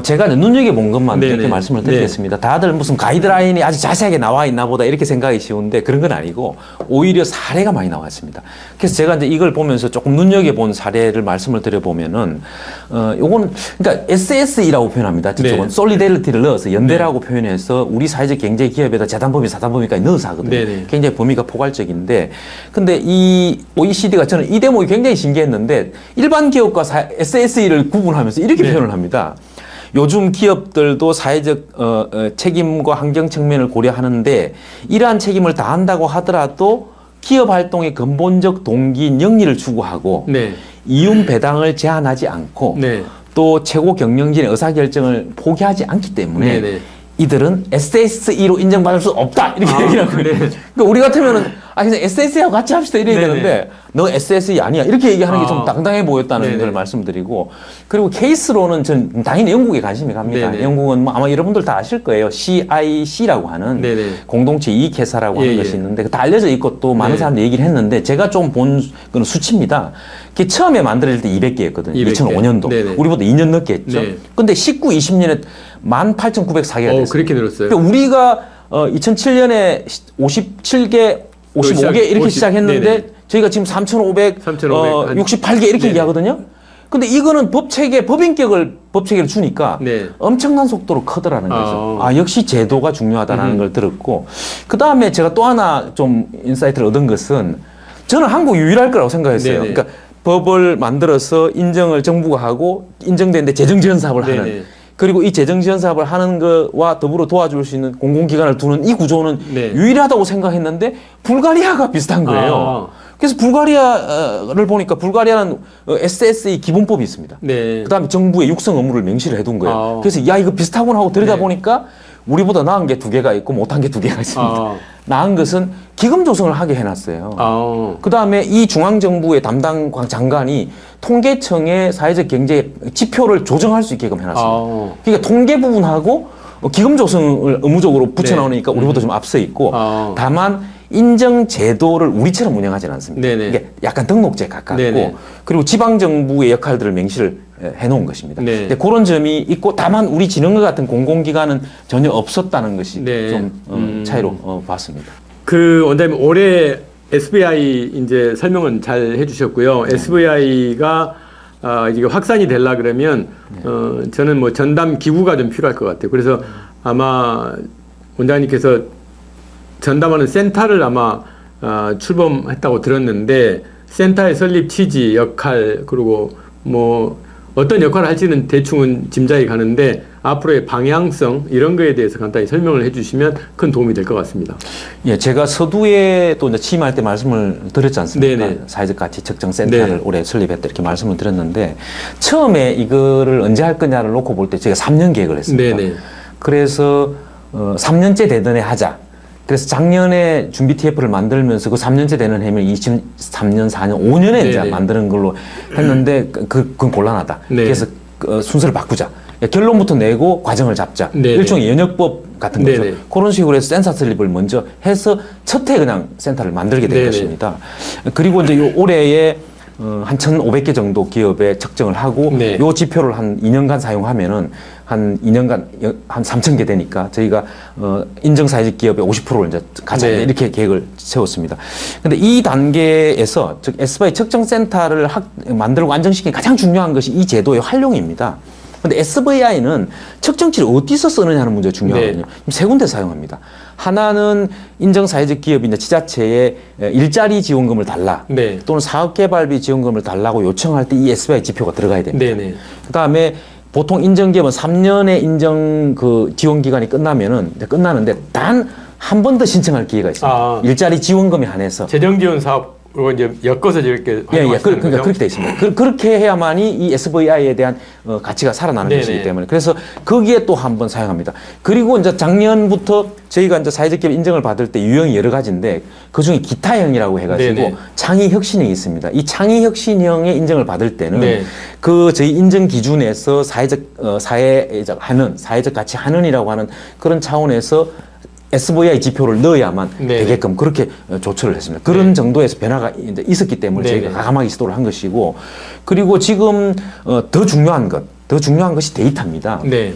제가 눈여겨본 것만 네네. 이렇게 말씀을 드리겠습니다. 다들 무슨 가이드라인이 아주 자세하게 나와 있나 보다 이렇게 생각이 쉬운데 그런 건 아니고 오히려 사례가 많이 나왔습니다. 그래서 제가 이제 이걸 보면서 조금 눈여겨본 사례를 말씀을 드려보면은 요건 그러니까 SSE라고 표현합니다. 저쪽은 네. 솔리데리티를 넣어서 연대라고 표현해서 우리 사회적 경제 기업에다 재단법인, 사단법인까지 넣어서 하거든요. 네네. 굉장히 범위가 포괄적인데, 근데 이 OECD가 저는 이 대목이 굉장히 신기했는데 일반 기업과 SSE를 구분하면서 이렇게 표현을 합니다. 요즘 기업들도 사회적 책임과 환경 측면을 고려하는데 이러한 책임을 다한다고 하더라도 기업 활동의 근본적 동기인 영리를 추구하고 이윤 배당을 제한하지 않고 또 최고 경영진의 의사결정을 포기하지 않기 때문에 이들은 SSE로 인정받을 수 없다 이렇게 얘기를 하고 그러니까 우리 같으면은 그냥 SSE하고 같이 합시다 이래야 되는데 너 SSE 아니야 이렇게 얘기하는 게 좀 당당해 보였다는 걸 말씀드리고 그리고 케이스로는 전 당연히 영국에 관심이 갑니다. 영국은 뭐 아마 여러분들 다 아실 거예요. CIC라고 하는 공동체 이익회사라고 하는 것이 있는데 다 알려져 있고 또 많은 사람들이 얘기를 했는데 제가 좀 본 건 수치입니다. 그게 처음에 만들어질 때 200개였거든요. 2005년도. 우리보다 2년 넘게 했죠. 근데 19, 20년에 18,904개가 됐어요. 그렇게 늘었어요. 그러니까 우리가 2007년에 57개, 55개 이렇게 시작했는데 저희가 지금 3,568개 이렇게 얘기하거든요. 근데 이거는 법체계를 주니까 엄청난 속도로 커더라는 거죠. 역시 제도가 중요하다는 걸 들었고 그 다음에 제가 또 하나 좀 인사이트를 얻은 것은 저는 한국 유일할 거라고 생각했어요. 그러니까 법을 만들어서 인정을 정부가 하고 인정되는데 재정지원 사업을 하는 그리고 이 재정지원 사업을 하는 것과 더불어 도와줄 수 있는 공공기관을 두는 이 구조는 유일하다고 생각했는데 불가리아가 비슷한 거예요. 그래서 불가리아를 보니까 불가리아는 SSE 기본법이 있습니다. 그다음에 정부의 육성 의무를 명시를 해둔 거예요. 그래서 야 이거 비슷하구나 하고 들여다보니까 우리보다 나은 게 2개가 있고 못한 게 2개가 있습니다. 나은 것은 기금 조성을 하게 해놨어요. 그다음에 이 중앙정부의 담당 장관이 통계청의 사회적 경제 지표를 조정할 수 있게끔 해놨습니다. 그러니까 통계 부분하고 기금 조성을 의무적으로 붙여놓으니까 우리보다 좀 앞서 있고 다만 인정 제도를 우리처럼 운영하지는 않습니다. 네네. 이게 약간 등록제에 가깝고 네네. 그리고 지방정부의 역할들을 명시를 해놓은 것입니다. 네. 근데 그런 점이 있고 다만 우리 진흥과 같은 공공기관은 전혀 없었다는 것이 네. 좀 차이로 봤습니다. 원장님 올해 SBI 이제 설명은 잘 해주셨고요. SBI가 이게 확산이 되려 그러면 저는 뭐 전담 기구가 좀 필요할 것 같아요. 그래서 아마 원장님께서 전담하는 센터를 아마 출범했다고 들었는데 센터의 설립 취지, 역할 그리고 뭐 어떤 역할을 할지는 대충은 짐작이 가는데 앞으로의 방향성 이런 거에 대해서 간단히 설명을 해주시면 큰 도움이 될 것 같습니다. 예, 제가 서두에 또 이제 취임할 때 말씀을 드렸지 않습니까? 네네. 사회적 가치 측정 센터를 네. 올해 설립했다 이렇게 말씀을 드렸는데 처음에 이거를 언제 할 거냐를 놓고 볼 때 제가 3년 계획을 했습니다. 네네. 그래서 3년째 되던 해 하자. 그래서 작년에 준비 TF를 만들면서 그 3년째 되는 해면 23년, 4년, 5년에 이제 만드는 걸로 했는데 그건 곤란하다. 네. 그래서 순서를 바꾸자. 결론부터 내고 과정을 잡자. 네네. 일종의 연역법 같은 거죠. 네네. 그런 식으로 해서 센터 설립을 먼저 해서 첫 해 그냥 센터를 만들게 된 네네. 것입니다. 그리고 이제 요 올해에 한 1,500개 정도 기업에 측정을 하고 네. 요 지표를 한 2년간 사용하면은 한 2년간 한 3,000개 되니까 저희가 인정 사회적 기업의 50%를 이제 가자 네. 이렇게 계획을 세웠습니다. 근데 이 단계에서 즉 SBI 측정센터를 만들고 안정시키는 가장 중요한 것이 이 제도의 활용입니다. 근데 SBI는 측정치를 어디서 쓰느냐는 문제가 중요하거든요. 네. 세 군데 사용합니다. 하나는 인정사회적 기업이나 지자체에 일자리 지원금을 달라 네. 또는 사업개발비 지원금을 달라고 요청할 때 이 SBI 지표가 들어가야 됩니다. 네네. 그다음에 보통 인정기업은 3년의 인정 그 지원 기간이 끝나는데 단 한 번 더 신청할 기회가 있습니다. 일자리 지원금에 한해서 재정지원 사업으로 이제 엮어서 이렇게 활용하시는 그러니까 그렇게 돼 있습니다. 그렇게 해야만이 이 SBI에 대한 가치가 살아나는 네네. 것이기 때문에 그래서 거기에 또 한 번 사용합니다. 그리고 이제 작년부터 저희가 이제 사회적 기업 인정을 받을 때 유형이 여러 가지인데 그 중에 기타형이라고 해가지고 네네. 창의혁신형이 있습니다. 이 창의혁신형의 인정을 받을 때는 네. 그 저희 인정 기준에서 사회적 가치 환원이라고 하는 그런 차원에서 SBI 지표를 넣어야만 네네. 되게끔 그렇게 조처를 했습니다. 그런 정도에서 변화가 이제 있었기 때문에 네네. 저희가 과감하게 시도를 한 것이고 그리고 지금 더 중요한 것이 데이터입니다. 네.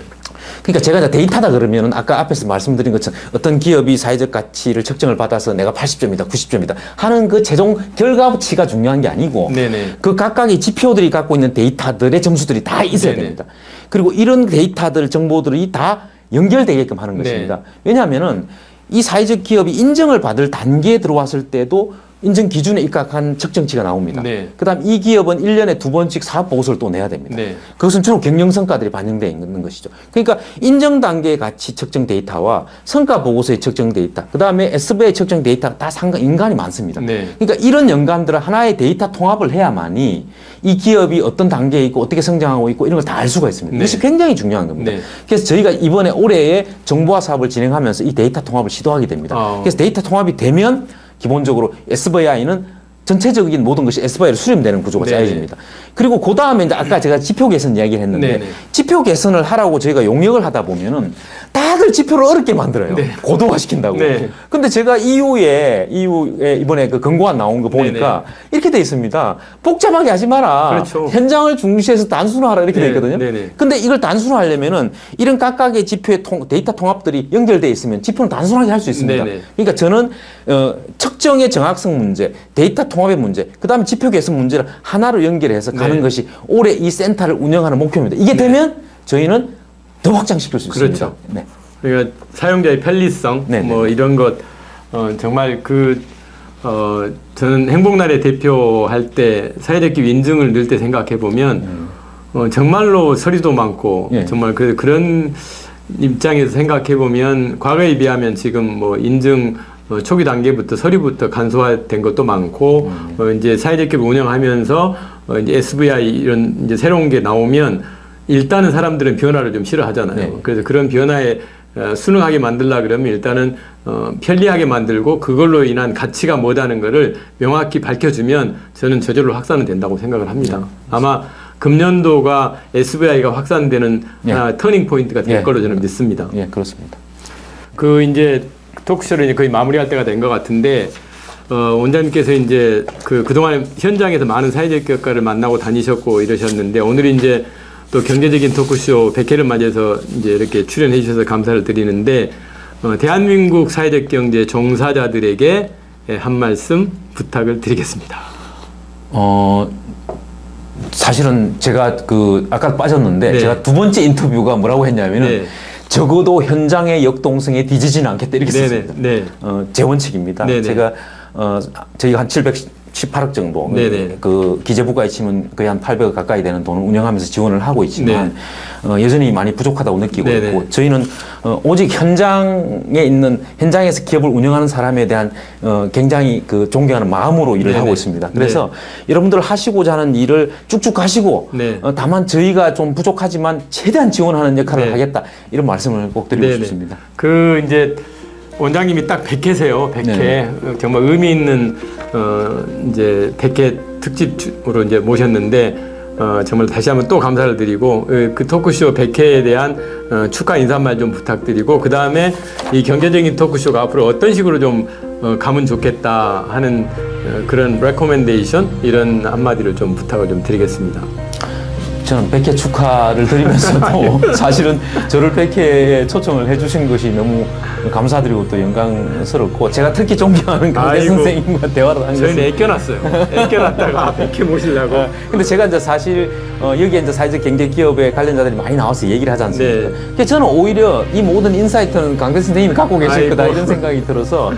그러니까 제가 이제 데이터다 그러면은 아까 앞에서 말씀드린 것처럼 어떤 기업이 사회적 가치를 측정을 받아서 내가 80점이다, 90점이다 하는 그 최종 결과치가 중요한 게 아니고 네네. 그 각각의 지표들이 갖고 있는 데이터들의 점수들이 다 있어야 네네. 됩니다. 그리고 이런 데이터들, 정보들이 다 연결되게끔 하는 것입니다. 네. 왜냐하면은 이 사회적 기업이 인정을 받을 단계에 들어왔을 때도 인정 기준에 입각한 측정치가 나옵니다. 네. 그다음 이 기업은 1년에 2번씩 사업 보고서를 또 내야 됩니다. 네. 그것은 주로 경영 성과들이 반영되어 있는 것이죠. 그러니까 인정 단계의 가치 측정 데이터와 성과 보고서의 측정 데이터, 그다음에 SBI 측정 데이터가 다 인간이 많습니다. 네. 그러니까 이런 연관들을 하나의 데이터 통합을 해야만이 이 기업이 어떤 단계에 있고 어떻게 성장하고 있고 이런 걸 다 알 수가 있습니다. 네. 이것이 굉장히 중요한 겁니다. 네. 그래서 저희가 이번에 올해에 정보화 사업을 진행하면서 이 데이터 통합을 시도하게 됩니다. 그래서 데이터 통합이 되면 기본적으로 SBI는 전체적인 모든 것이 SBI로 수렴되는 구조가 네네. 짜여집니다. 그리고 그 다음에 이제 아까 제가 지표 개선 이야기를 했는데 네네. 지표 개선을 하라고 저희가 용역을 하다 보면은 다들 지표를 어렵게 만들어요. 네. 고도화시킨다고. 네. 근데 제가 이후에 이번에 그 권고안 나온 거 보니까 이렇게 돼 있습니다. 복잡하게 하지 마라. 그렇죠. 현장을 중시해서 단순화하라 이렇게 네. 돼 있거든요. 네네. 근데 이걸 단순화하려면은 이런 각각의 지표의 데이터 통합들이 연결돼 있으면 지표는 단순하게 할 수 있습니다. 네네. 그러니까 저는 측정의 정확성 문제, 데이터 통합의 문제, 그다음에 지표 개선 문제를 하나로 연결해서 가는 네. 것이 올해 이 센터를 운영하는 목표입니다. 이게 되면 저희는 더 확장시킬 수 있습니다. 그렇죠. 네. 그러니까 사용자의 편리성 네네. 뭐 이런 것 정말 저는 행복날에 대표할 때 사회적 기업 인증을 넣을 때 생각해 보면 정말로 서류도 많고 예. 정말 그런 입장에서 생각해 보면 과거에 비하면 지금 뭐 인증 초기 단계부터 서류부터 간소화된 것도 많고 이제 사회적 기업 운영하면서 이제 SBI 이런 이제 새로운 게 나오면 일단은 사람들은 변화를 좀 싫어하잖아요. 네. 그래서 그런 변화에 순응하게 만들려 그러면 일단은 편리하게 만들고 그걸로 인한 가치가 뭐다는 거를 명확히 밝혀주면 저는 저절로 확산은 된다고 생각을 합니다. 아마 금년도가 SVI가 확산되는 하나 터닝 포인트가 될 거로 저는 믿습니다. 예, 그렇습니다. 그 이제 토크쇼를 이제 거의 마무리할 때가 된 것 같은데 원장님께서 이제 그동안 현장에서 많은 사회적 기업가를 만나고 다니셨고 이러셨는데 오늘 이제 또 경제적인 토크쇼 100회를 맞이해서 이제 이렇게 출연해 주셔서 감사를 드리는데 대한민국 사회적 경제 종사자들에게 한 말씀 부탁을 드리겠습니다. 사실은 제가 아까 빠졌는데 네. 제가 두 번째 인터뷰가 뭐라고 했냐면은 네. 적어도 현장의 역동성에 뒤지지는 않겠다 이렇게 썼습니다. 네. 제 원칙입니다. 네네. 제가 저희가 한 718억 정도 네네. 그 기재부가에 치면 거의 한 800억 가까이 되는 돈을 운영하면서 지원을 하고 있지만 여전히 많이 부족하다고 느끼고 네네. 있고 저희는 오직 현장에서 기업을 운영하는 사람에 대한 굉장히 존경하는 마음으로 일을 네네. 하고 있습니다. 그래서 여러분들 하시고자 하는 일을 쭉쭉 하시고 네. 다만 저희가 좀 부족하지만 최대한 지원하는 역할을 네. 하겠다 이런 말씀을 꼭 드리고 네네. 싶습니다. 이제 원장님이 딱 100회세요. 100회. 네. 정말 의미 있는 이제 100회 특집으로 이제 모셨는데 정말 다시 한번 또 감사를 드리고 그 토크쇼 100회에 대한 축하 인사말 좀 부탁드리고 그 다음에 이 경제적인 토크쇼가 앞으로 어떤 식으로 좀 가면 좋겠다 하는 그런 레코멘데이션 이런 한마디를 좀 부탁을 좀 드리겠습니다. 저는 100회 축하를 드리면서도 사실은 저를 100회에 초청을 해주신 것이 너무 감사드리고 또 영광스럽고 제가 특히 존경하는 강대 선생님과 대화를 한 것은 저희는 애껴놨어요. 애껴놨다가 100회 모시려고. 근데 제가 이제 사실 여기에 이제 사회적 경제 기업의 관련자들이 많이 나와서 얘기를 하지 않습니까? 그래서 저는 오히려 이 모든 인사이트는 강대 선생님이 갖고 계실 거다 이런 생각이 들어서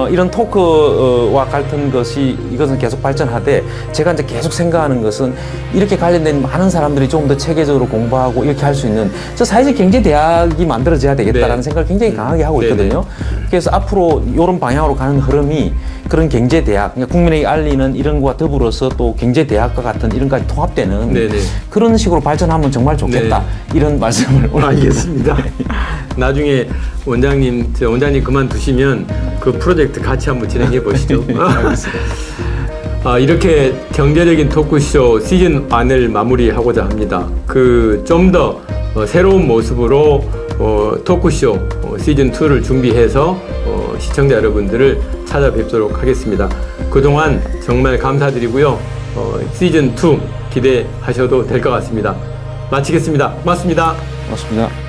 이런 토크와 같은 것이 이것은 계속 발전하되 제가 이제 계속 생각하는 것은 이렇게 관련된 많은 사람들이 좀 더 체계적으로 공부하고 이렇게 할 수 있는 사회적 경제 대학이 만들어져야 되겠다라는 생각을 굉장히 강하게 하고 있거든요. 그래서 앞으로 이런 방향으로 가는 흐름이 그런 경제 대학, 그러니까 국민에게 알리는 이런 것과 더불어서 또 경제 대학과 같은 이런까지 통합되는 그런 식으로 발전하면 정말 좋겠다 이런 말씀을 알겠습니다. 나중에 원장님 그만두시면 그 프로젝트 같이 한번 진행해 보시죠. 이렇게 경제적인 토크쇼 시즌 1을 마무리하고자 합니다. 좀 더 새로운 모습으로 토크쇼 시즌 2를 준비해서 시청자 여러분들을 찾아뵙도록 하겠습니다. 그동안 정말 감사드리고요. 시즌 2 기대하셔도 될 것 같습니다. 마치겠습니다. 고맙습니다. 고맙습니다.